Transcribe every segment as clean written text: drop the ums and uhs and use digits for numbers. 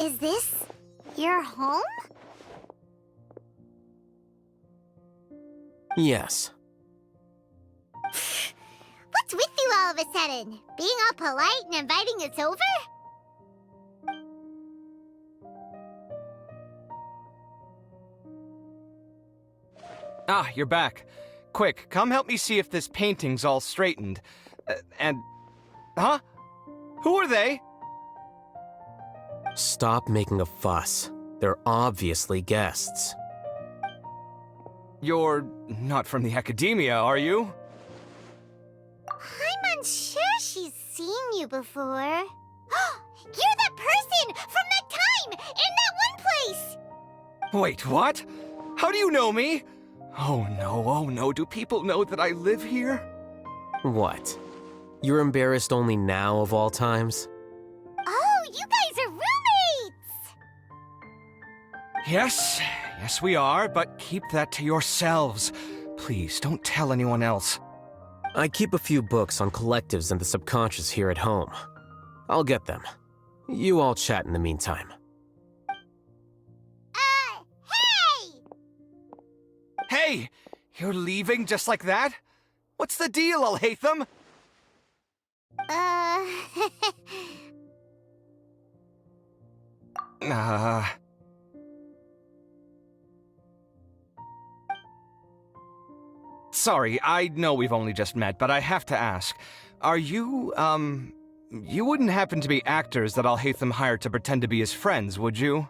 Is this your home? Yes. What's with you all of a sudden? Being all polite and inviting us over? Ah, you're back. Quick, come help me see if this painting's all straightened. Huh? Who are they? Stop making a fuss. They're obviously guests. You're not from the academia, are you? I'm unsure she's seen you before. You're that person from that time in that one place! Wait, what? How do you know me? Oh no, do people know that I live here? What? You're embarrassed only now of all times? Oh, you guys are roommates! Yes, we are, but keep that to yourselves. Please, don't tell anyone else. I keep a few books on collectives and the subconscious here at home. I'll get them. You all chat in the meantime. Hey! Hey! You're leaving just like that? What's the deal, Alhaitham? Sorry, I know we've only just met, but I have to ask. Are you, you wouldn't happen to be actors that Alhaitham hired to pretend to be his friends, would you?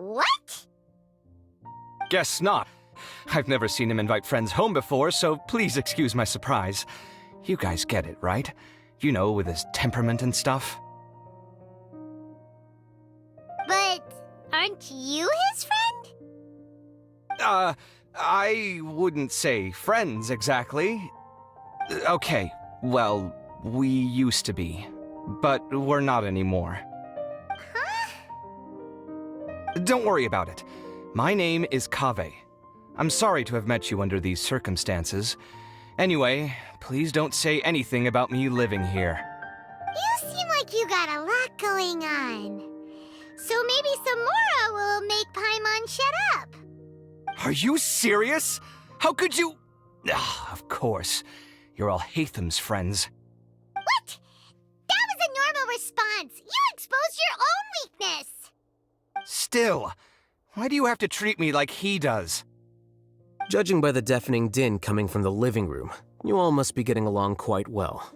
What? Guess not. I've never seen him invite friends home before, so please excuse my surprise. You guys get it, right? You know, with his temperament and stuff. But aren't you his friend? I wouldn't say friends exactly. Okay, well, we used to be, but we're not anymore. Huh? Don't worry about it. My name is Kaveh. I'm sorry to have met you under these circumstances. Anyway, please don't say anything about me living here. You seem like you got a lot going on. So maybe Samora will make Paimon shut up. Are you serious? How could you? Of course. You're Alhaitham's friends. What? That was a normal response. You exposed your own weakness. Still, why do you have to treat me like he does? Judging by the deafening din coming from the living room, you all must be getting along quite well.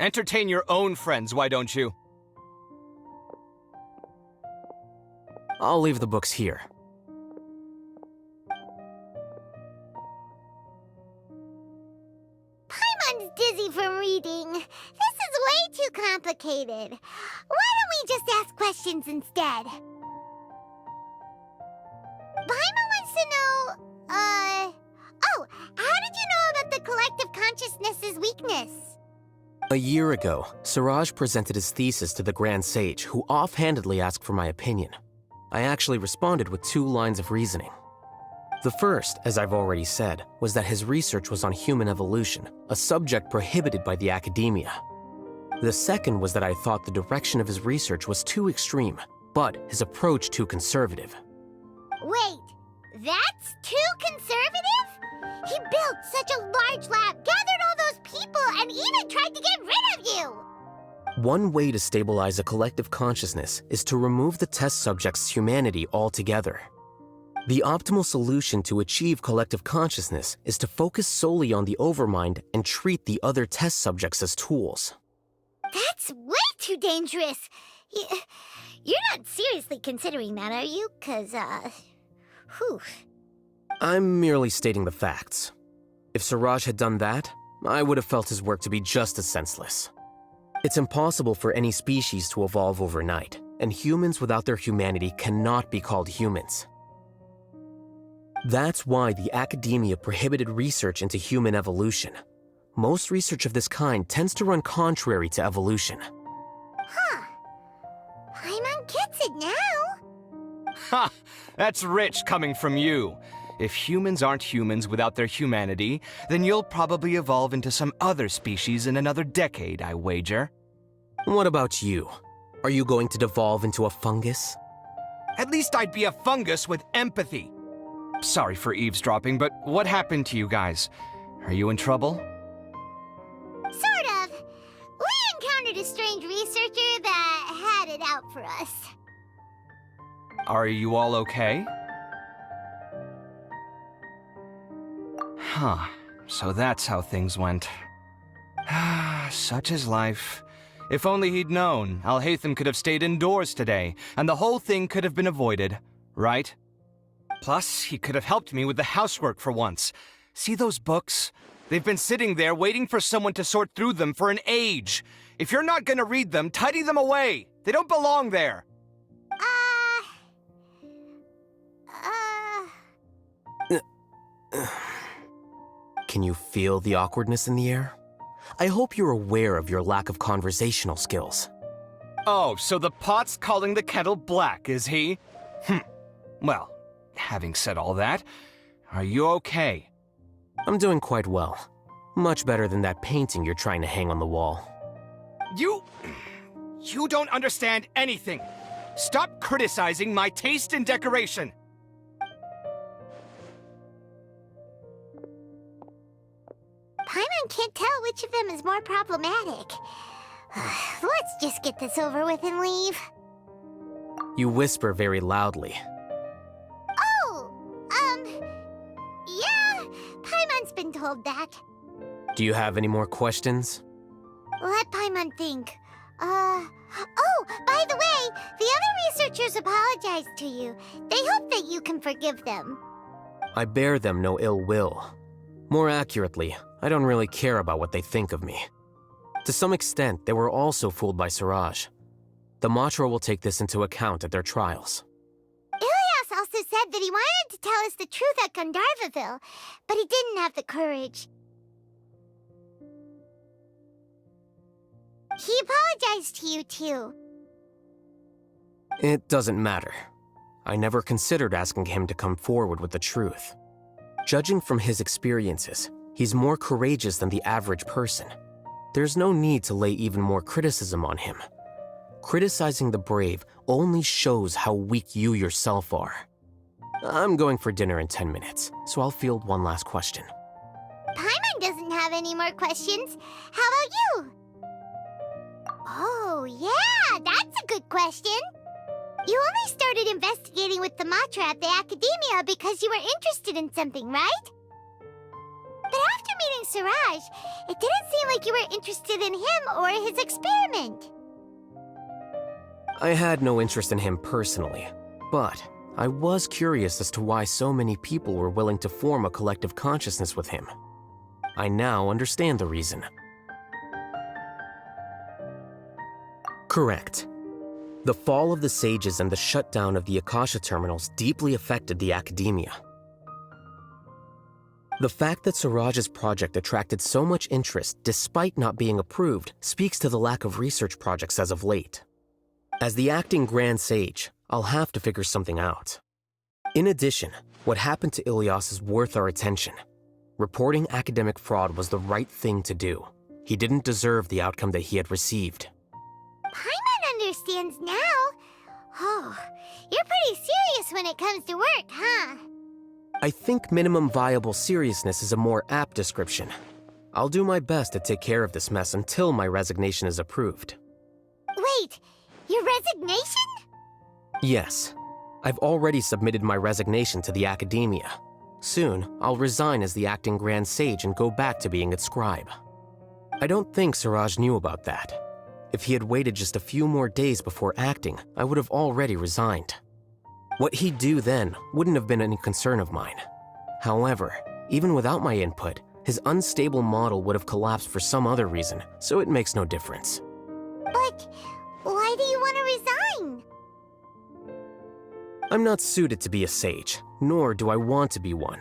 Entertain your own friends, why don't you? I'll leave the books here. Paimon's dizzy from reading. This is way too complicated. Why don't we just ask questions instead? Paimon wants to know, oh, how did you know about the collective consciousness's weakness? A year ago, Siraj presented his thesis to the Grand Sage, who offhandedly asked for my opinion. I actually responded with 2 lines of reasoning. The first, as I've already said, was that his research was on human evolution, a subject prohibited by the academia. The second was that I thought the direction of his research was too extreme, but his approach too conservative. Wait, that's too conservative? He built such a large lab, gathered all those people, and even tried to get rid of you! One way to stabilize a collective consciousness is to remove the test subject's humanity altogether. The optimal solution to achieve collective consciousness is to focus solely on the overmind and treat the other test subjects as tools. That's way too dangerous. You're not seriously considering that, are you? 'Cause, whew. I'm merely stating the facts. If Siraj had done that, I would have felt his work to be just as senseless. It's impossible for any species to evolve overnight, and humans without their humanity cannot be called humans. That's why the academia prohibited research into human evolution. Most research of this kind tends to run contrary to evolution. Huh. Paimon gets it now. Ha! That's rich coming from you. If humans aren't humans without their humanity, then you'll probably evolve into some other species in another decade, I wager. What about you? Are you going to devolve into a fungus? At least I'd be a fungus with empathy. Sorry for eavesdropping, but what happened to you guys? Are you in trouble? Sort of. We encountered a strange researcher that had it out for us. Are you all okay? Huh. So that's how things went. Such is life. If only he'd known, Alhaitham could have stayed indoors today, and the whole thing could have been avoided, right? Plus, he could have helped me with the housework for once. See those books? They've been sitting there waiting for someone to sort through them for an age. If you're not gonna read them, tidy them away. They don't belong there. Can you feel the awkwardness in the air? I hope you're aware of your lack of conversational skills. Oh, so the pot's calling the kettle black, is he? Well, having said all that, are you okay? I'm doing quite well. Much better than that painting you're trying to hang on the wall. You don't understand anything. Stop criticizing my taste in decoration. Paimon can't tell which of them is more problematic. Let's just get this over with and leave. You whisper very loudly. Yeah, Paimon's been told that. Do you have any more questions? Let Paimon think. Oh, by the way, the other researchers apologized to you. They hope that you can forgive them. I bear them no ill will. More accurately, I don't really care about what they think of me. To some extent, they were also fooled by Siraj. The Matra will take this into account at their trials. Ilias also said that he wanted to tell us the truth at Gandharvaville, but he didn't have the courage. He apologized to you, too. It doesn't matter. I never considered asking him to come forward with the truth. Judging from his experiences, he's more courageous than the average person. There's no need to lay even more criticism on him. Criticizing the brave only shows how weak you yourself are. I'm going for dinner in 10 minutes, so I'll field one last question. Paimon doesn't have any more questions. How about you? Oh, yeah, that's a good question. You only started investigating with the Matra at the Academia because you were interested in something, right? But after meeting Siraj, it didn't seem like you were interested in him or his experiment. I had no interest in him personally, but I was curious as to why so many people were willing to form a collective consciousness with him. I now understand the reason. Correct. The fall of the sages and the shutdown of the Akasha terminals deeply affected the Academia. The fact that Siraj's project attracted so much interest despite not being approved speaks to the lack of research projects as of late. As the acting Grand Sage, I'll have to figure something out. In addition, what happened to Ilias is worth our attention. Reporting academic fraud was the right thing to do. He didn't deserve the outcome that he had received. Paimon understands now. Oh, you're pretty serious when it comes to work, huh? I think minimum viable seriousness is a more apt description. I'll do my best to take care of this mess until my resignation is approved. Wait, your resignation? Yes. I've already submitted my resignation to the Academia. Soon, I'll resign as the acting Grand Sage and go back to being its scribe. I don't think Siraj knew about that. If he had waited just a few more days before acting, I would have already resigned. What he'd do then wouldn't have been any concern of mine. However, even without my input, his unstable model would have collapsed for some other reason, so it makes no difference. But why do you want to resign? I'm not suited to be a sage, nor do I want to be one.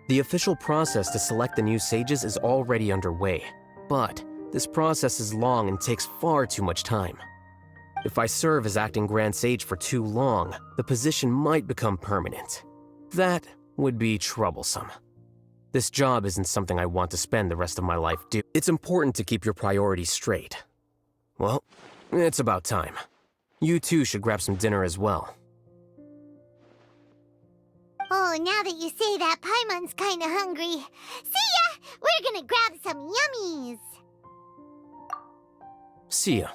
The official process to select the new sages is already underway, but this process is long and takes far too much time. If I serve as acting Grand Sage for too long, the position might become permanent. That, would be troublesome. This job isn't something I want to spend the rest of my life doing. It's important to keep your priorities straight. Well, it's about time. You two should grab some dinner as well. Oh, now that you say that, Paimon's kinda hungry. See ya! We're gonna grab some yummies! See ya.